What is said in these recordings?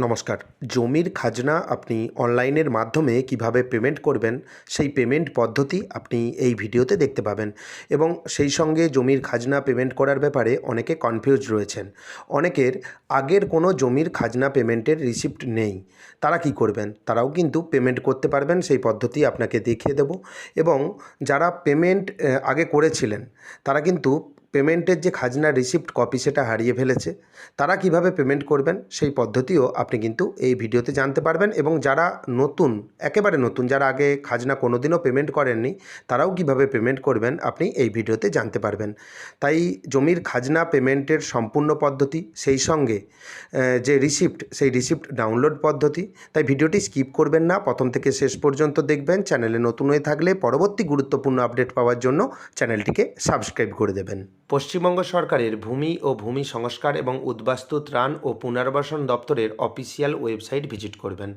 নমস্কার। জমির খাজনা আপনি অনলাইনের মাধ্যমে কিভাবে পেমেন্ট করবেন, সেই পেমেন্ট পদ্ধতি আপনি এই ভিডিওতে দেখতে পাবেন এবং সেই সঙ্গে জমির খাজনা পেমেন্ট করার ব্যাপারে অনেকে কনফিউজড রয়েছেন। অনেকের আগের কোনো জমির খাজনা পেমেন্টের রিসিপ্ট নেই। তারা কি করবেন? তারাও কিন্তু পেমেন্ট করতে পারবেন, সেই পদ্ধতি আপনাকে দেখিয়ে দেব। এবং যারা পেমেন্ট আগে করেছিলেন, তারা কিন্তু পেমেন্টের যে খাজনার রিসিপ্ট কপি সেটা হারিয়ে ফেলেছে। তারা কিভাবে পেমেন্ট করবেন সেই পদ্ধতিও আপনি কিন্তু এই ভিডিওতে জানতে পারবেন এবং যারা নতুন, একেবারে নতুন, যারা আগে খাজনা কোনোদিনও পেমেন্ট করেননি, তারাও কিভাবে পেমেন্ট করবেন আপনি এই ভিডিওতে জানতে পারবেন। তাই জমির খাজনা পেমেন্টের সম্পূর্ণ পদ্ধতি, সেই সঙ্গে যে রিসিপ্ট, সেই রিসিপ্ট ডাউনলোড পদ্ধতি। তাই ভিডিওটি স্কিপ করবেন না, প্রথম থেকে শেষ পর্যন্ত দেখবেন। চ্যানেলে নতুন হয়ে থাকলে পরবর্তী গুরুত্বপূর্ণ আপডেট পাওয়ার জন্য চ্যানেলটিকে সাবস্ক্রাইব করে দেবেন। পশ্চিমবঙ্গ সরকারের ভূমি ও ভূমি সংস্কার এবং উদ্বাস্তু ত্রাণ ও পুনর্বাসন দপ্তরের অফিসিয়াল ওয়েবসাইট ভিজিট করবেন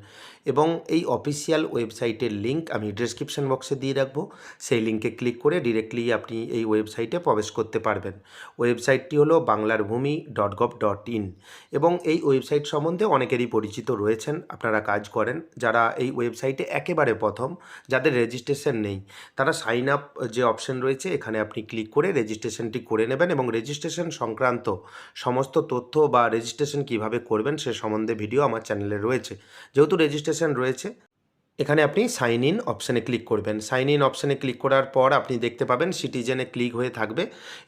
এবং এই অফিসিয়াল ওয়েবসাইটের লিঙ্ক আমি ডেসক্রিপশন বক্সে দিয়ে রাখবো। সেই লিঙ্কে ক্লিক করে ডিরেক্টলি আপনি এই ওয়েবসাইটে প্রবেশ করতে পারবেন। ওয়েবসাইটটি হলো banglarbhumi.gov.in এবং এই ওয়েবসাইট সম্বন্ধে অনেকেরই পরিচিত রয়েছেন, আপনারা কাজ করেন। যারা এই ওয়েবসাইটে একেবারে প্রথম, যাদের রেজিস্ট্রেশন নেই, তারা সাইন আপ যে অপশন রয়েছে এখানে আপনি ক্লিক করে রেজিস্ট্রেশনটি করে নেবেন এবং রেজিস্ট্রেশন সংক্রান্ত সমস্ত তথ্য বা রেজিস্ট্রেশন কিভাবে করবেন সে সম্বন্ধে ভিডিও আমার চ্যানেলে রয়েছে। যেহেতু রেজিস্ট্রেশন রয়েছে, এখানে আপনি সাইন ইন অপশানে ক্লিক করবেন। সাইন ইন অপশানে ক্লিক করার পর আপনি দেখতে পাবেন সিটিজেনে ক্লিক হয়ে থাকবে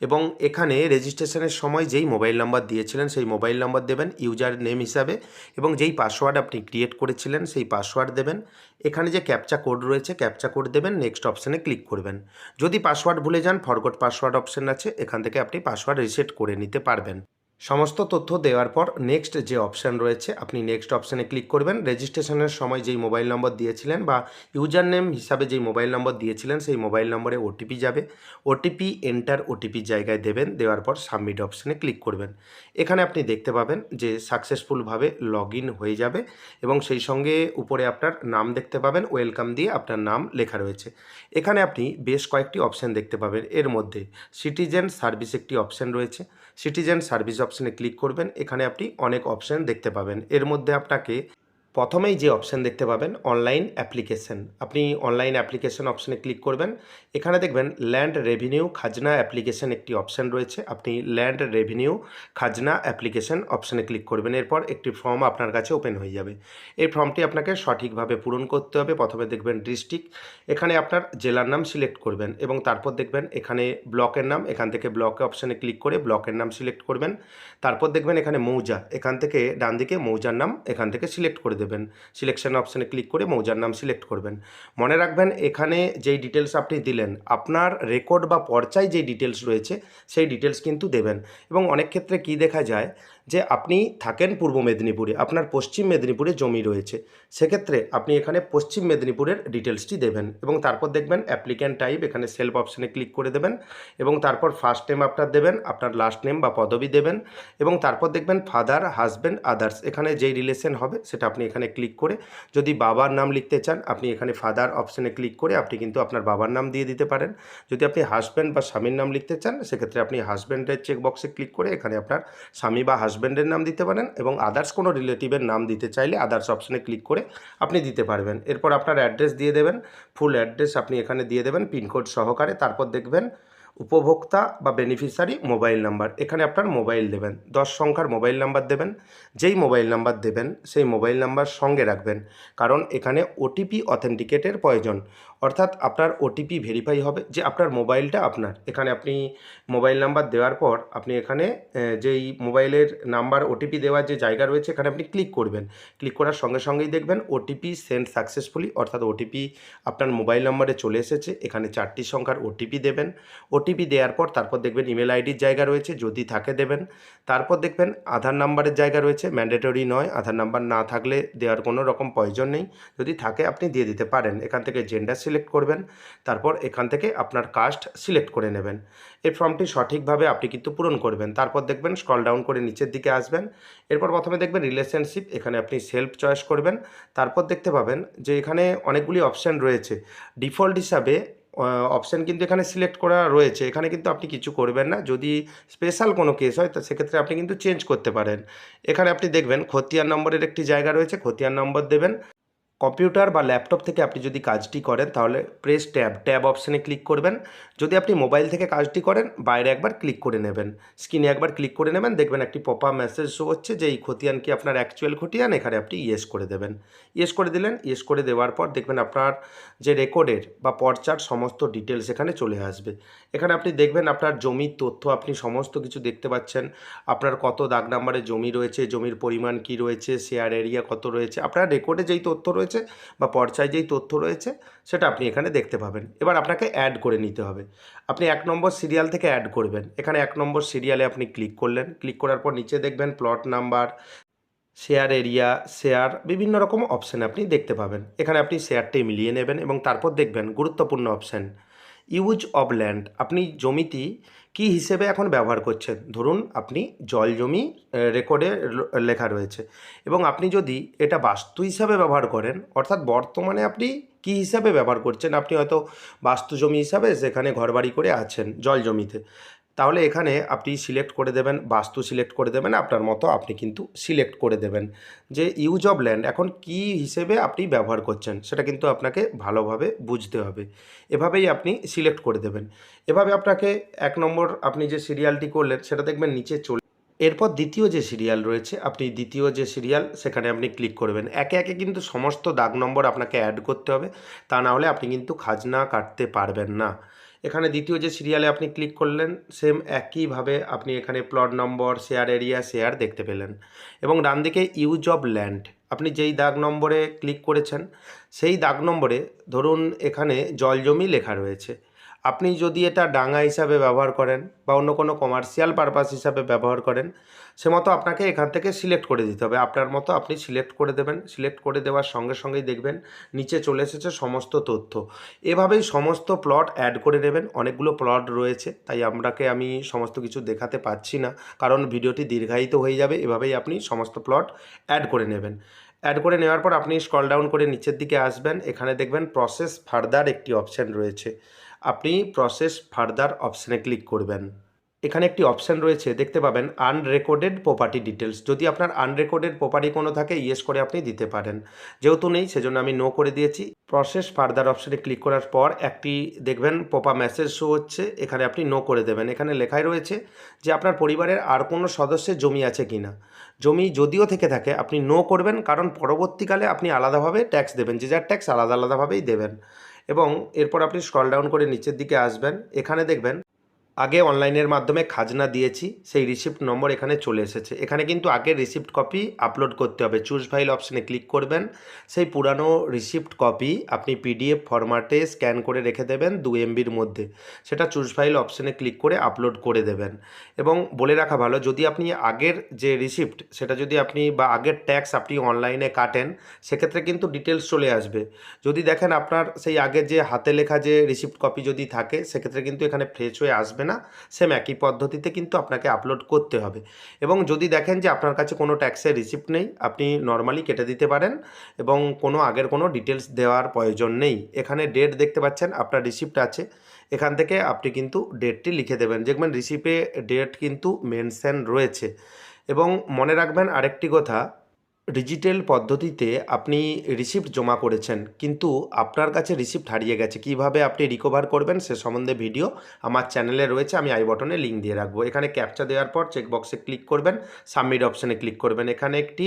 এবং এখানে রেজিস্ট্রেশনের সময় যেই মোবাইল নাম্বার দিয়েছিলেন সেই মোবাইল নাম্বার দেবেন ইউজার নেম হিসাবে এবং যেই পাসওয়ার্ড আপনি ক্রিয়েট করেছিলেন সেই পাসওয়ার্ড দেবেন। এখানে যে ক্যাপচা কোড রয়েছে ক্যাপচা কোড দেবেন, নেক্সট অপশানে ক্লিক করবেন। যদি পাসওয়ার্ড ভুলে যান, ফরগট পাসওয়ার্ড অপশান আছে, এখান থেকে আপনি পাসওয়ার্ড রিসেট করে নিতে পারবেন। সমস্ত তথ্য দেওয়ার পর নেক্সট যে অপশান রয়েছে আপনি নেক্সট অপশানে ক্লিক করবেন। রেজিস্ট্রেশনের সময় যেই মোবাইল নম্বর দিয়েছিলেন বা ইউজার নেম হিসাবে যেই মোবাইল নম্বর দিয়েছিলেন সেই মোবাইল নম্বরে ওটিপি যাবে। ওটিপি এন্টার ওটিপির জায়গায় দেবেন, দেওয়ার পর সাবমিট অপশানে ক্লিক করবেন। এখানে আপনি দেখতে পাবেন যে সাকসেসফুলভাবে লগ ইন হয়ে যাবে এবং সেই সঙ্গে উপরে আপনার নাম দেখতে পাবেন, ওয়েলকাম দিয়ে আপনার নাম লেখা রয়েছে। এখানে আপনি বেশ কয়েকটি অপশান দেখতে পাবেন। এর মধ্যে সিটিজেন সার্ভিস একটি অপশান রয়েছে। সিটিজেন সার্ভিস অপশানে ক্লিক করবেন। এখানে আপনি অনেক অপশান দেখতে পাবেন। এর মধ্যে আপনাকে প্রথমেই যে অপশান দেখতে পাবেন অনলাইন অ্যাপ্লিকেশন, আপনি অনলাইন অ্যাপ্লিকেশন অপশানে ক্লিক করবেন। এখানে দেখবেন ল্যান্ড রেভিনিউ খাজনা অ্যাপ্লিকেশন একটি অপশান রয়েছে, আপনি ল্যান্ড রেভিনিউ খাজনা অ্যাপ্লিকেশন অপশানে ক্লিক করবেন। এরপর একটি ফর্ম আপনার কাছে ওপেন হয়ে যাবে। এই ফর্মটি আপনাকে সঠিকভাবে পূরণ করতে হবে। প্রথমে দেখবেন ডিস্ট্রিক্ট, এখানে আপনার জেলার নাম সিলেক্ট করবেন এবং তারপর দেখবেন এখানে ব্লকের নাম, এখান থেকে ব্লকে অপশানে ক্লিক করে ব্লকের নাম সিলেক্ট করবেন। তারপর দেখবেন এখানে মৌজা, এখান থেকে ডান দিকে মৌজার নাম এখান থেকে সিলেক্ট করে দেবেন। সিলেকশন অপশানে ক্লিক করে মৌজার নাম সিলেক্ট করবেন। মনে রাখবেন এখানে যেই ডিটেলস আপনি দিলেন, আপনার রেকর্ড বা পর্চায় যেই ডিটেলস রয়েছে সেই ডিটেলস কিন্তু দেবেন। এবং অনেক ক্ষেত্রে কি দেখা যায় যে আপনি থাকেন পূর্ব মেদিনীপুরে, আপনার পশ্চিম মেদিনীপুরে জমি রয়েছে, সেক্ষেত্রে আপনি এখানে পশ্চিম মেদিনীপুরের ডিটেলসটি দেবেন এবং তারপর দেখবেন অ্যাপ্লিক্যান্ট টাইপ, এখানে সেলফ অপশানে ক্লিক করে দেবেন এবং তারপর ফার্স্ট নেম আপনার দেবেন, আপনার লাস্ট নেম বা পদবি দেবেন এবং তারপর দেখবেন ফাদার, হাজব্যান্ড, আদার্স, এখানে যেই রিলেশন হবে সেটা আপনি এখানে ক্লিক করে, যদি বাবার নাম লিখতে চান আপনি এখানে ফাদার অপশানে ক্লিক করে আপনি কিন্তু আপনার বাবার নাম দিয়ে দিতে পারেন। যদি আপনি হাজব্যান্ড বা স্বামীর নাম লিখতে চান সেক্ষেত্রে আপনি হাজব্যান্ডের চেকবক্সে ক্লিক করে এখানে আপনার স্বামী বা হাজব্যান্ডের নাম দিতে পারেন এবং আদার্স কোনো রিলেটিভের নাম দিতে চাইলে আদার্স অপশানে ক্লিক করে আপনি দিতে পারবেন। এরপর আপনার অ্যাড্রেস দিয়ে দেবেন, ফুল অ্যাড্রেস আপনি এখানে দিয়ে দেবেন পিনকোড সহকারে। তারপর দেখবেন উপভোক্তা বা বেনিফিশিয়ারি মোবাইল নাম্বার, এখানে আপনার মোবাইল দেবেন, 10 সংখ্যার মোবাইল নাম্বার দেবেন। যেই মোবাইল নাম্বার দেবেন সেই মোবাইল নাম্বার সঙ্গে রাখবেন, কারণ এখানে ওটিপি অথেন্টিকেটের প্রয়োজন, অর্থাৎ আপনার ওটিপি ভেরিফাই হবে যে আপনার মোবাইলটা আপনার। এখানে আপনি মোবাইল নাম্বার দেওয়ার পর আপনি এখানে যেই মোবাইলের নাম্বার ওটিপি দেওয়ার যে জায়গা রয়েছে এখানে আপনি ক্লিক করবেন। ক্লিক করার সঙ্গে সঙ্গেই দেখবেন ওটিপি সেন্ড সাকসেসফুলি, অর্থাৎ ওটিপি আপনার মোবাইল নাম্বারে চলে এসেছে। এখানে 4টি সংখ্যার ওটিপি দেবেন। ওটিপি দেওয়ার পর তারপর দেখবেন ইমেল আইডির জায়গা রয়েছে, যদি থাকে দেবেন। তারপর দেখবেন আধার নাম্বারের জায়গা রয়েছে, ম্যান্ডেটরি নয়, আধার নাম্বার না থাকলে দেওয়ার কোনো রকম প্রয়োজন নেই, যদি থাকে আপনি দিয়ে দিতে পারেন। এখান থেকে জেন্ডার সিলেক্ট করবেন, তারপর এখান থেকে আপনার কাস্ট সিলেক্ট করে নেবেন। এই ফর্মটি সঠিকভাবে আপনি কিন্তু পূরণ করবেন। তারপর দেখবেন স্ক্রল ডাউন করে নিচের দিকে আসবেন। এরপর প্রথমে দেখবেন রিলেশনশিপ, এখানে আপনি সেলফ চয়েস করবেন। তারপর দেখতে পাবেন যে এখানে অনেকগুলি অপশান রয়েছে। ডিফল্ট হিসাবে অপশান কিন্তু এখানে সিলেক্ট করা রয়েছে। এখানে কিন্তু আপনি কিছু করবেন না। যদি স্পেশাল কোনো কেস হয় তো সেক্ষেত্রে আপনি কিন্তু চেঞ্জ করতে পারেন। এখানে আপনি দেখবেন খতিয়ান নম্বরের একটি জায়গা রয়েছে, খতিয়ান নম্বর দেবেন। কম্পিউটার বা ল্যাপটপ থেকে আপনি যদি কাজটি করেন তাহলে প্রেস ট্যাব অপশানে ক্লিক করবেন। যদি আপনি মোবাইল থেকে কাজটি করেন বাইরে একবার ক্লিক করে নেবেন, স্ক্রিনে একবার ক্লিক করে নেবেন, দেখবেন একটি পপআপ মেসেজ শো হচ্ছে যে এই খতিয়ান কি আপনার অ্যাকচুয়াল খতিয়ান। এখানে আপনি ইয়েস করে দেবেন। ইয়েস করে দিলেন। ইয়েস করে দেওয়ার পর দেখবেন আপনার যে রেকর্ডের বা পর্চার সমস্ত ডিটেলস এখানে চলে আসবে। এখানে আপনি দেখবেন আপনার জমির তথ্য আপনি সমস্ত কিছু দেখতে পাচ্ছেন। আপনার কত দাগ নাম্বারে জমি রয়েছে, জমির পরিমাণ কি রয়েছে, শেয়ার এরিয়া কত রয়েছে, আপনার রেকর্ডে যেই তথ্য রয়েছে বা পর্চায় যেই তথ্য রয়েছে সেটা আপনি এখানে দেখতে পাবেন। এবার আপনাকে অ্যাড করে নিতে হবে। আপনি 1 নম্বর সিরিয়াল থেকে অ্যাড করবেন। এখানে 1 নম্বর সিরিয়ালে আপনি ক্লিক করলেন। ক্লিক করার পর নিচে দেখবেন plot number, share area, share বিভিন্ন রকম অপশান আপনি দেখতে পাবেন। এখানে আপনি শেয়ারটি মিলিয়ে নেবেন এবং তারপর দেখবেন গুরুত্বপূর্ণ অপশান ইউজ অব ল্যান্ড। আপনি জমিটি কী হিসেবে এখন ব্যবহার করছেন। ধরুন আপনি জল জমি রেকর্ডে লেখা রয়েছে এবং আপনি যদি এটা বাস্তু হিসাবে ব্যবহার করেন, অর্থাৎ বর্তমানে আপনি কী হিসাবে ব্যবহার করছেন, আপনি হয়তো বাস্তু জমি হিসাবে সেখানে ঘরবাড়ি করে আছেন জল জমিতে, তাহলে এখানে আপনি সিলেক্ট করে দেবেন, বাস্তু সিলেক্ট করে দেবেন, আপনার মতো আপনি কিন্তু সিলেক্ট করে দেবেন যে ইউজ অব ল্যান্ড এখন কী হিসেবে আপনি ব্যবহার করছেন সেটা কিন্তু আপনাকে ভালোভাবে বুঝতে হবে। এভাবেই আপনি সিলেক্ট করে দেবেন। এভাবে আপনাকে 1 নম্বর আপনি যে সিরিয়ালটি করলেন সেটা দেখবেন নিচে চলে। এরপর দ্বিতীয় যে সিরিয়াল রয়েছে, আপনি দ্বিতীয় যে সিরিয়াল সেখানে আপনি ক্লিক করবেন। একে একে কিন্তু সমস্ত দাগ নম্বর আপনাকে অ্যাড করতে হবে, তা না হলে আপনি কিন্তু খাজনা কাটতে পারবেন না। এখানে দ্বিতীয় যে সিরিয়ালে আপনি ক্লিক করলেন সেম একইভাবে আপনি এখানে প্লট নম্বর, শেয়ার এরিয়া, শেয়ার দেখতে পেলেন এবং ডান দিকে ইউজ অব ল্যান্ড আপনি যেই দাগ নম্বরে ক্লিক করেছেন সেই দাগ নম্বরে ধরুন এখানে জলজমি লেখা রয়েছে। আপনি যদি এটা ডাঙা হিসাবে ব্যবহার করেন বা অন্য কোনো কমার্শিয়াল পারপাস হিসাবে ব্যবহার করেন, সে মতো আপনাকে এখান থেকে সিলেক্ট করে দিতে হবে। আপনার মতো আপনি সিলেক্ট করে দেবেন। সিলেক্ট করে দেওয়ার সঙ্গে সঙ্গেই দেখবেন নিচে চলে এসেছে সমস্ত তথ্য। এভাবেই সমস্ত প্লট অ্যাড করে নেবেন। অনেকগুলো প্লট রয়েছে তাই আমি সমস্ত কিছু দেখাতে পারছি না, কারণ ভিডিওটি দীর্ঘায়িত হয়ে যাবে। এভাবেই আপনি সমস্ত প্লট অ্যাড করে নেবেন। অ্যাড করে নেওয়ার পর আপনি স্ক্রল ডাউন করে নিচের দিকে আসবেন। এখানে দেখবেন প্রসেস ফার্দার একটি অপশান রয়েছে। আপনি প্রসেস ফার্দার অপশানে ক্লিক করবেন। এখানে একটি অপশান রয়েছে দেখতে পাবেন আনরেকর্ডেড প্রপার্টি ডিটেলস। যদি আপনার আনরেকর্ডেড প্রপার্টি কোনো থাকে ইয়েস করে আপনি দিতে পারেন। যেহেতু নেই সেজন্য আমি নো করে দিয়েছি। প্রসেস ফার্দার অপশানে ক্লিক করার পর একটি দেখবেন পপআপ মেসেজ শো হচ্ছে, এখানে আপনি নো করে দেবেন। এখানে লেখাই রয়েছে যে আপনার পরিবারের আর কোনো সদস্যের জমি আছে কি না। জমি যদিও থেকে থাকে আপনি নো করবেন, কারণ পরবর্তীকালে আপনি আলাদাভাবে ট্যাক্স দেবেন, যে যার ট্যাক্স আলাদা আলাদাভাবেই দেবেন। এবং এরপর আপনি স্ক্রল ডাউন করে নিচের দিকে আসবেন। এখানে দেখবেন আগে অনলাইনের মাধ্যমে খাজনা দিয়েছি সেই রিসিপ্ট নম্বর এখানে চলে এসেছে। এখানে কিন্তু আগের রিসিপ্ট কপি আপলোড করতে হবে। চুজ ফাইল অপশানে ক্লিক করবেন। সেই পুরানো রিসিপ্ট কপি আপনি পিডিএফ ফরম্যাটে স্ক্যান করে রেখে দেবেন 2 MBর মধ্যে। সেটা চুজ ফাইল অপশানে ক্লিক করে আপলোড করে দেবেন। এবং বলে রাখা ভালো, যদি আপনি আগের যে রিসিপ্ট সেটা যদি আপনি বা আগের ট্যাক্স আপনি অনলাইনে কাটেন সেক্ষেত্রে কিন্তু ডিটেলস চলে আসবে। যদি দেখেন আপনার সেই আগের যে হাতে লেখা যে রিসিপ্ট কপি যদি থাকে সেক্ষেত্রে কিন্তু এখানে ফ্রেশ হয়ে আসবে না। সেম একই পদ্ধতিতে কিন্তু আপনাকে আপলোড করতে হবে। এবং যদি দেখেন যে আপনার কাছে কোনো ট্যাক্সের রিসিপ্ট নেই, আপনি নর্মালি কেটে দিতে পারেন এবং কোনো আগের কোনো ডিটেলস দেওয়ার প্রয়োজন নেই। এখানে ডেট দেখতে পাচ্ছেন আপনার রিসিপ্ট আছে, এখান থেকে আপনি কিন্তু ডেটটি লিখে দেবেন। দেখবেন রিসিপ্টে ডেট কিন্তু মেনশন রয়েছে। এবং মনে রাখবেন আরেকটি কথা, ডিজিটাল পদ্ধতিতে আপনি রিসিপ্ট জমা করেছেন কিন্তু আপনার কাছে রিসিপ্ট হারিয়ে গেছে, কিভাবে আপনি রিকভার করবেন সে সম্বন্ধে ভিডিও আমার চ্যানেলে রয়েছে, আমি আই বটনে লিঙ্ক দিয়ে রাখবো। এখানে ক্যাপচা দেওয়ার পর চেকবক্সে ক্লিক করবেন, সাবমিট অপশানে ক্লিক করবেন। এখানে একটি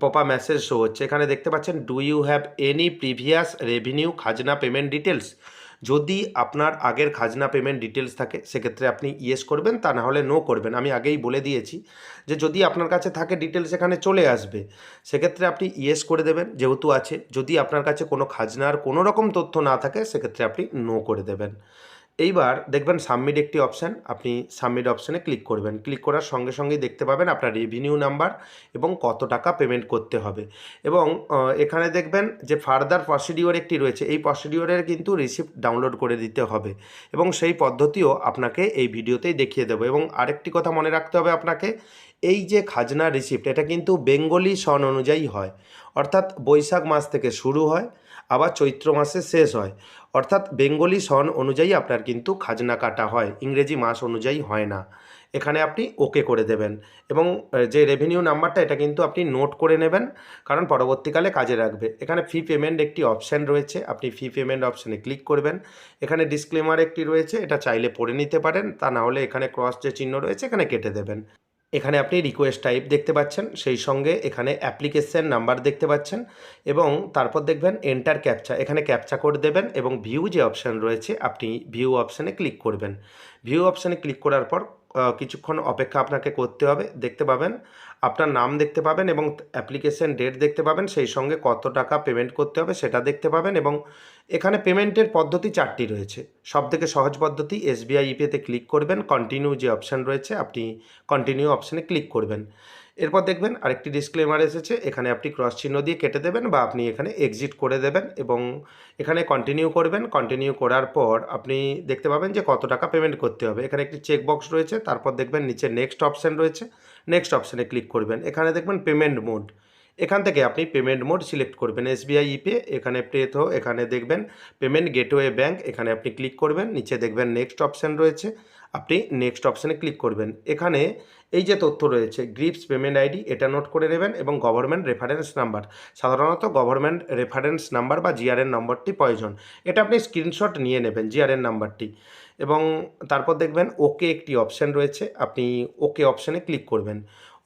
পপআপ মেসেজ শো হচ্ছে, এখানে দেখতে পাচ্ছেন do you have any previous revenue খাজনা পেমেন্ট ডিটেলস। যদি আপনার আগের খাজনা পেমেন্ট ডিটেলস থাকে সেক্ষেত্রে আপনি ইয়েস করবেন, তা না হলে নো করবেন। আমি আগেই বলে দিয়েছি যে যদি আপনার কাছে থাকে ডিটেলস এখানে চলে আসবে, সেক্ষেত্রে আপনি ইয়েস করে দেবেন যেহেতু আছে। যদি আপনার কাছে কোনো খাজনার কোনো রকম তথ্য না থাকে সেক্ষেত্রে আপনি নো করে দেবেন। এইবার দেখবেন সাবমিট একটি অপশান, আপনি সাবমিট অপশানে ক্লিক করবেন। ক্লিক করার সঙ্গে সঙ্গেই দেখতে পাবেন আপনার রেভিনিউ নাম্বার এবং কত টাকা পেমেন্ট করতে হবে। এবং এখানে দেখবেন যে ফার্দার প্রসিডিওর একটি রয়েছে, এই প্রসিডিওরের কিন্তু রিসিপ্ট ডাউনলোড করে দিতে হবে এবং সেই পদ্ধতিও আপনাকে এই ভিডিওতেই দেখিয়ে দেবো। এবং আরেকটি কথা মনে রাখতে হবে আপনাকে, এই যে খাজনা রিসিপ্ট এটা কিন্তু বেঙ্গলি সন অনুযায়ী হয়, অর্থাৎ বৈশাখ মাস থেকে শুরু হয় আবার চৈত্র মাসে শেষ হয়। অর্থাৎ বেঙ্গলি সন অনুযায়ী আপনার কিন্তু খাজনা কাটা হয়, ইংরেজি মাস অনুযায়ী হয় না। এখানে আপনি ওকে করে দেবেন এবং যে রেভিনিউ নাম্বারটা এটা কিন্তু আপনি নোট করে নেবেন, কারণ পরবর্তীকালে কাজে লাগবে। এখানে ফি পেমেন্ট একটি অপশান রয়েছে, আপনি ফি পেমেন্ট অপশানে ক্লিক করবেন। এখানে ডিসক্লেমার একটি রয়েছে, এটা চাইলে পড়ে নিতে পারেন, তা না হলে এখানে ক্রস যে চিহ্ন রয়েছে এখানে কেটে দেবেন। এখানে আপনি রিকোয়েস্ট টাইপ দেখতে পাচ্ছেন, সেই সঙ্গে এখানে অ্যাপ্লিকেশন নাম্বার দেখতে পাচ্ছেন এবং তারপর দেখবেন এন্টার ক্যাপচা, এখানে ক্যাপচা কোড দেবেন এবং ভিউ যে অপশান রয়েছে আপনি ভিউ অপশানে ক্লিক করবেন। ভিউ অপশানে ক্লিক করার পর কিছুক্ষণ অপেক্ষা আপনাকে করতে হবে। দেখতে পাবেন আপনার নাম দেখতে পাবেন এবং অ্যাপ্লিকেশন ডেট দেখতে পাবেন, সেই সঙ্গে কত টাকা পেমেন্ট করতে হবে সেটা দেখতে পাবেন এবং এখানে পেমেন্টের পদ্ধতি 4টি রয়েছে। সবথেকে সহজ পদ্ধতি এসবিআই ইপেতে ক্লিক করবেন, কন্টিনিউ যে অপশান রয়েছে আপনি কন্টিনিউ অপশানে ক্লিক করবেন। এরপর দেখবেন আরেকটি ডিসক্লেমার এসেছে, এখানে আপনি ক্রস চিহ্ন দিয়ে কেটে দেবেন বা আপনি এখানে এক্সিট করে দেবেন এবং এখানে কন্টিনিউ করবেন। কন্টিনিউ করার পর আপনি দেখতে পাবেন যে কত টাকা পেমেন্ট করতে হবে। এখানে একটি চেক বক্স রয়েছে, তারপর দেখবেন নিচে নেক্সট অপশান রয়েছে, নেক্সট অপশানে ক্লিক করবেন। এখানে দেখবেন পেমেন্ট মোড, এখান থেকে আপনি পেমেন্ট মোড সিলেক্ট করবেন। এসবিআই ইপে এখানে তো এখানে দেখবেন পেমেন্ট গেটওয়ে ব্যাঙ্ক, এখানে আপনি ক্লিক করবেন। নিচে দেখবেন নেক্সট অপশান রয়েছে, আপনি নেক্সট অপশানে ক্লিক করবেন। এখানে এই যে তথ্য রয়েছে গ্রিপস পেমেন্ট আইডি, এটা নোট করে নেবেন এবং গভর্নমেন্ট রেফারেন্স নাম্বার, সাধারণত গভর্নমেন্ট রেফারেন্স নাম্বার বা জিআরএন নম্বরটি প্রয়োজন, এটা আপনি স্ক্রিনশট নিয়ে নেবেন জিআরএন নাম্বারটি। এবং তারপর দেখবেন ওকে একটি অপশান রয়েছে, আপনি ওকে অপশানে ক্লিক করবেন।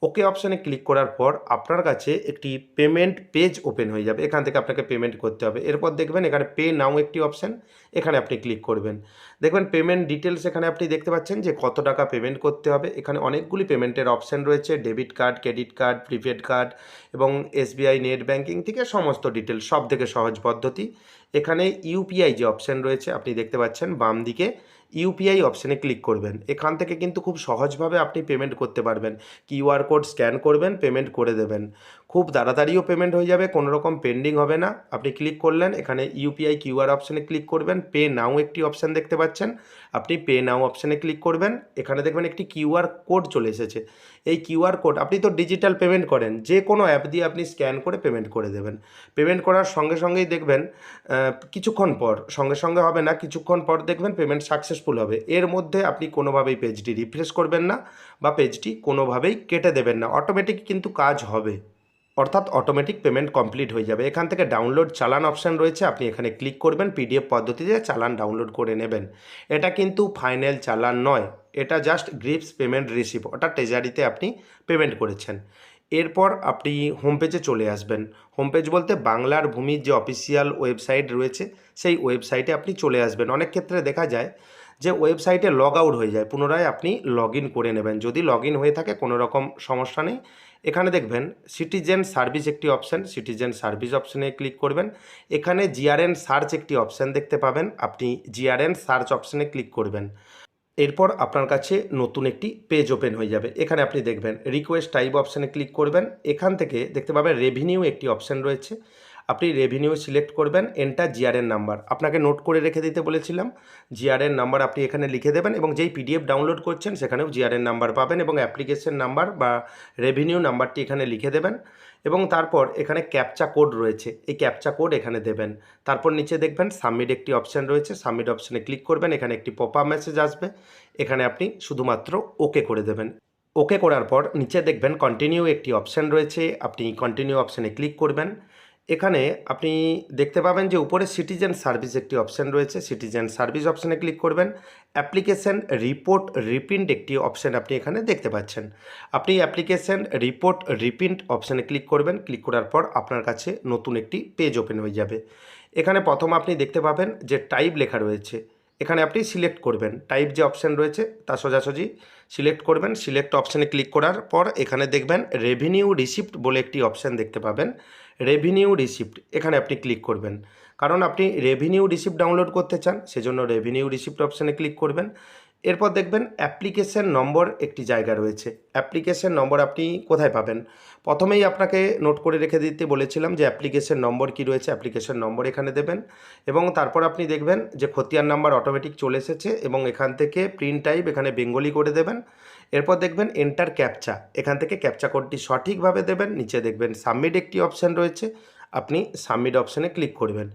ওকে অপশানে ক্লিক করার পর আপনার কাছে একটি পেমেন্ট পেজ ওপেন হয়ে যাবে, এখান থেকে আপনাকে পেমেন্ট করতে হবে। এরপর দেখবেন এখানে পে নাও একটি অপশান, এখানে আপনি ক্লিক করবেন। দেখবেন পেমেন্ট ডিটেলস, এখানে আপনি দেখতে পাচ্ছেন যে কত টাকা পেমেন্ট করতে হবে। এখানে অনেকগুলি পেমেন্টের অপশান রয়েছে, debit card, credit card, prepaid card এবং এসবিআই নেট ব্যাঙ্কিং থেকে সমস্ত ডিটেলস, সব থেকে সহজ পদ্ধতি। এখানে ইউপিআই যে অপশান রয়েছে আপনি দেখতে পাচ্ছেন বাম দিকে, ইউপিআই অপশানে ক্লিক করবেন। এখান থেকে কিন্তু খুব সহজভাবে আপনি পেমেন্ট করতে পারবেন। কিউআর কোড স্ক্যান করবেন, পেমেন্ট করে দেবেন, খুব তাড়াতাড়িও পেমেন্ট হয়ে যাবে, কোনো রকম পেন্ডিং হবে না। আপনি ক্লিক করলেন, এখানে ইউপিআই কিউআর অপশানে ক্লিক করবেন। পে নাও একটি অপশান দেখতে পাচ্ছেন, আপনি পে নাও অপশানে ক্লিক করবেন। এখানে দেখবেন একটি কিউআর কোড চলে এসেছে, এই কিউআর কোড আপনি তো ডিজিটাল পেমেন্ট করেন, যে কোনো অ্যাপ দিয়ে আপনি স্ক্যান করে পেমেন্ট করে দেবেন। পেমেন্ট করার সঙ্গে সঙ্গেই দেখবেন কিছুক্ষণ পর, সঙ্গে সঙ্গে হবে না, কিছুক্ষণ পর দেখবেন পেমেন্ট সাকসেসফুল হবে। এর মধ্যে আপনি কোনোভাবেই পেজটি রিফ্রেশ করবেন না বা পেজটি কোনোভাবেই কেটে দেবেন না, অটোমেটিক কিন্তু কাজ হবে, অর্থাৎ অটোমেটিক পেমেন্ট কমপ্লিট হয়ে যাবে। এখান থেকে ডাউনলোড চালান অপশান রয়েছে, আপনি এখানে ক্লিক করবেন, পিডিএফ পদ্ধতিতে চালান ডাউনলোড করে নেবেন। এটা কিন্তু ফাইনাল চালান নয়, এটা জাস্ট গ্রিপস পেমেন্ট রিসিভ, ওটা ট্রেজারিতে আপনি পেমেন্ট করেছেন। এরপর আপনি হোম পেজে চলে আসবেন। হোম পেজ বলতে বাংলার ভূমির যে অফিসিয়াল ওয়েবসাইট রয়েছে সেই ওয়েবসাইটে আপনি চলে আসবেন। অনেক ক্ষেত্রে দেখা যায় যে ওয়েবসাইটে লগ আউট হয়ে যায়, পুনরায় আপনি লগ ইন করে নেবেন। যদি লগ ইন হয়ে থাকে কোনো রকম সমস্যা নেই, এখানে দেখবেন সিটিজেন সার্ভিস একটি অপশান, সিটিজেন সার্ভিস অপশানে ক্লিক করবেন। এখানে জিআরএন সার্চ একটি অপশান দেখতে পাবেন, আপনি জিআরএন সার্চ অপশানে ক্লিক করবেন। এরপর আপনার কাছে নতুন একটি পেজ ওপেন হয়ে যাবে। এখানে আপনি দেখবেন রিকোয়েস্ট টাইপ অপশানে ক্লিক করবেন। এখান থেকে দেখতে পাবেন রেভিনিউ একটি অপশান রয়েছে, আপনি রেভিনিউ সিলেক্ট করবেন। এন্টার জিআরএন নাম্বার, আপনাকে নোট করে রেখে দিতে বলেছিলাম, জিআরএন নাম্বার আপনি এখানে লিখে দেবেন এবং যেই পিডিএফ ডাউনলোড করছেন সেখানেও জিআরএন নাম্বার পাবেন এবং অ্যাপ্লিকেশন নাম্বার বা রেভিনিউ নাম্বারটি এখানে লিখে দেবেন এবং তারপর এখানে ক্যাপচা কোড রয়েছে, এই ক্যাপচা কোড এখানে দেবেন। তারপর নিচে দেখবেন সাবমিট একটি অপশান রয়েছে, সাবমিট অপশানে ক্লিক করবেন। এখানে একটি পপআপ মেসেজ আসবে, এখানে আপনি শুধুমাত্র ওকে করে দেবেন। ওকে করার পর নিচে দেখবেন কন্টিনিউ একটি অপশান রয়েছে, আপনি কন্টিনিউ অপশানে ক্লিক করবেন। এখানে আপনি দেখতে পাবেন যে উপরে সিটিজেন সার্ভিস একটি অপশান রয়েছে, সিটিজেন সার্ভিস অপশানে ক্লিক করবেন। অ্যাপ্লিকেশন রিপোর্ট রিপ্রিন্ট একটি অপশান আপনি এখানে দেখতে পাচ্ছেন, আপনি অ্যাপ্লিকেশন রিপোর্ট রিপ্রিন্ট অপশানে ক্লিক করবেন। ক্লিক করার পর আপনার কাছে নতুন একটি পেজ ওপেন হয়ে যাবে। এখানে প্রথম আপনি দেখতে পাবেন যে টাইপ লেখা রয়েছে, এখানে আপনি সিলেক্ট করবেন, টাইপ যে অপশান রয়েছে তা সোজাসুজি সিলেক্ট করবেন। সিলেক্ট অপশানে ক্লিক করার পর এখানে দেখবেন রেভিনিউ রিসিপ্ট বলে একটি অপশান দেখতে পাবেন, রেভিনিউ রিসিপ্ট এখানে আপনি ক্লিক করবেন, কারণ আপনি রেভিনিউ রিসিপ্ট ডাউনলোড করতে চান, সেজন্য রেভিনিউ রিসিপ্ট অপশানে ক্লিক করবেন। এরপর দেখবেন অ্যাপ্লিকেশন নম্বর একটি জায়গা রয়েছে, অ্যাপ্লিকেশন নম্বর আপনি কোথায় পাবেন, প্রথমেই আপনাকে নোট করে রেখে দিতে বলেছিলাম যে অ্যাপ্লিকেশন নম্বর কি রয়েছে, অ্যাপ্লিকেশন নম্বর এখানে দেবেন এবং তারপর আপনি দেখবেন যে খতিয়ান নাম্বার অটোমেটিক চলে এসেছে এবং এখান থেকে প্রিন্ট টাইপ এখানে বেঙ্গলি করে দেবেন। এরপর দেখবেন এন্টার ক্যাপচা, এখান থেকে ক্যাপচা কোডটি সঠিকভাবে দেবেন। নিচে দেখবেন সাবমিট একটি অপশান রয়েছে, আপনি সাবমিট অপশানে ক্লিক করবেন।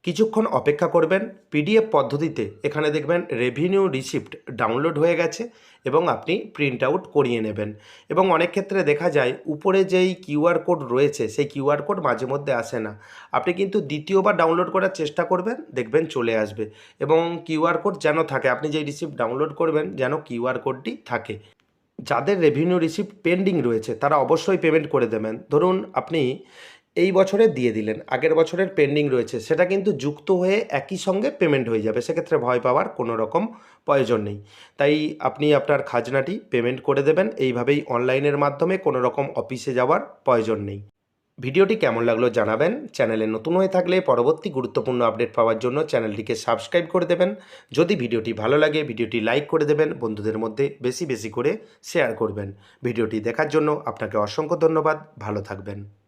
কিছুক্ষণ অপেক্ষা করবেন। পিডিএফ পদ্ধতিতে এখানে দেখবেন রেভিনিউ রিসিপ্ট ডাউনলোড হয়ে গেছে এবং আপনি প্রিন্ট আউট করিয়ে নেবেন। এবং অনেক ক্ষেত্রে দেখা যায় উপরে যেই কিউআর কোড রয়েছে সেই কিউআর কোড মাঝে মধ্যে আসে না। আপনি কিন্তু দ্বিতীয়বার ডাউনলোড করার চেষ্টা করবেন, দেখবেন চলে আসবে। এবং কিউআর কোড যেন থাকে, আপনি যেই রিসিপ্ট ডাউনলোড করবেন যেন কিউআর কোডটি থাকে। যাদের রেভিনিউ রিসিপ্ট পেন্ডিং রয়েছে তারা অবশ্যই পেমেন্ট করে দেবেন। ধরুন আপনি এই বছরের দিয়ে দিলেন, আগের বছরের পেন্ডিং রয়েছে, সেটা কিন্তু যুক্ত হয়ে একই সঙ্গে পেমেন্ট হয়ে যাবে। সেক্ষেত্রে ভয় পাওয়ার কোনো রকম প্রয়োজন নেই। তাই আপনি আপনার খাজনাটি পেমেন্ট করে দেবেন এইভাবেই অনলাইনের মাধ্যমে, কোনো রকম অফিসে যাওয়ার প্রয়োজন নেই। ভিডিওটি কেমন লাগলো জানাবেন। চ্যানেলে নতুন হয়ে থাকলে পরবর্তী গুরুত্বপূর্ণ আপডেট পাওয়ার জন্য চ্যানেলটিকে সাবস্ক্রাইব করে দেবেন। যদি ভিডিওটি ভালো লাগে ভিডিওটি লাইক করে দেবেন, বন্ধুদের মধ্যে বেশি বেশি করে শেয়ার করবেন। ভিডিওটি দেখার জন্য আপনাকে অসংখ্য ধন্যবাদ। ভালো থাকবেন।